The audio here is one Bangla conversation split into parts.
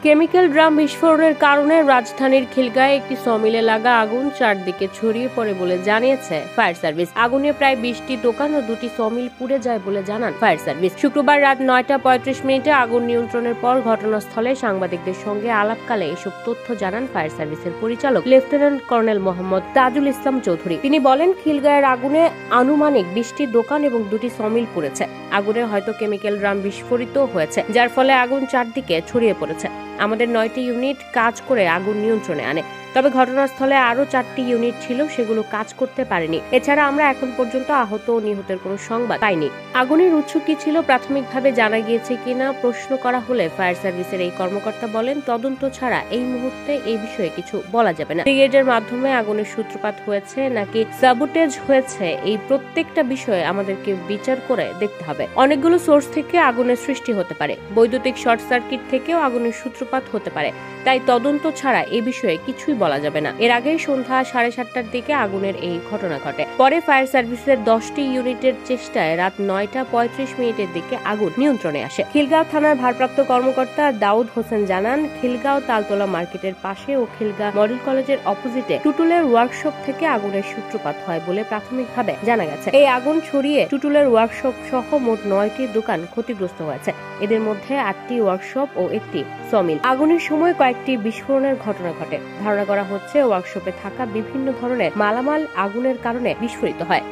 কেমিক্যাল ড্রাম বিস্ফোরণের কারণে রাজধানীর খিলগাঁয়ে একটি সমিলে লাগা আগুন চারদিকে ছড়িয়ে পড়ে বলে জানিয়েছে ফায়ার সার্ভিস। আগুনে প্রায় 20টি দোকান ও 2টি সমিল পুড়ে যায় বলে জানান ফায়ার সার্ভিস। শুক্রবার রাত 9:35 আগুন নিয়ন্ত্রণের পর ঘটনাস্থলে সাংবাদিকদের সঙ্গে আলাপকালে এসব তথ্য জানান ফায়ার সার্ভিসের পরিচালক লেফটেন্যান্ট কর্নেল মোহাম্মদ তাজুল ইসলাম চৌধুরী। তিনি বলেন, খিলগাঁয়ের আগুনে আনুমানিক 20টি দোকান এবং 2টি সমিল পুড়েছে। আগুনে হয়তো কেমিক্যাল ড্রাম বিস্ফোরিত হয়েছে, যার ফলে আগুন চারদিকে ছড়িয়ে পড়েছে। আমাদের 9টি ইউনিট কাজ করে আগুন নিয়ন্ত্রণে আনে, তবে ঘটনাস্থলে আরো 4টি ইউনিট ছিল, সেগুলো কাজ করতে পারেনি। এছাড়া আমরা এখন পর্যন্ত আহত ও নিহতের কোনো সংবাদ পাইনি। আগুনের উৎস কি ছিল প্রাথমিকভাবে জানা গিয়েছে কিনা প্রশ্ন করা হলে ফায়ার সার্ভিসের এই কর্মকর্তা বলেন, তদন্ত ছাড়া এই মুহূর্তে এই বিষয়ে কিছু বলা যাবে না। ব্রিগেডের মাধ্যমে আগুনের সূত্রপাত হয়েছে নাকি সাবোটেজ হয়েছে, এই প্রত্যেকটা বিষয়ে আমাদেরকে বিচার করে দেখতে হবে। অনেকগুলো সোর্স থেকে আগুনের সৃষ্টি হতে পারে, বৈদ্যুতিক শর্ট সার্কিট থেকেও আগুনের সূত্রপাত হতে পারে, তাই তদন্ত ছাড়া এই বিষয়ে কিছুই বলা যাবে না। এর আগে সন্ধ্যা 7:30টার দিকে আগুনের এই ঘটনা ঘটে। পরে ফায়ার সার্ভিসের 10টি ইউনিটের চেষ্টায় রাত 9:35 দিকে আগুন নিয়ন্ত্রণে আসে। খিলগাঁও থানার ভারপ্রাপ্ত কর্মকর্তা দাউদ হোসেন জানান, খিলগাঁও তালতলা মার্কেটের পাশে ও খিলগাঁও মডেল কলেজের অপোজিটে টুটুলের ওয়ার্কশপ থেকে আগুনের সূত্রপাত হয় বলে প্রাথমিকভাবে জানা গেছে। এই আগুন ছড়িয়ে টুটুলের ওয়ার্কশপ সহ মোট 9টি দোকান ক্ষতিগ্রস্ত হয়েছে। এদের মধ্যে 8টি ওয়ার্কশপ ও একটি সমিল। আগুনের সময় কয়েকটি বিস্ফোরণের ঘটনা ঘটে। ধারণা করা হচ্ছে ওয়ার্কশপে থাকা বিভিন্ন ধরনের মালামাল আগুনের কারণে বিস্ফোরিত হয়।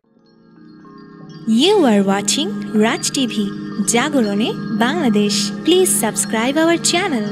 You are watching Raj TV, জাগরণে Bangladesh. Please subscribe our channel.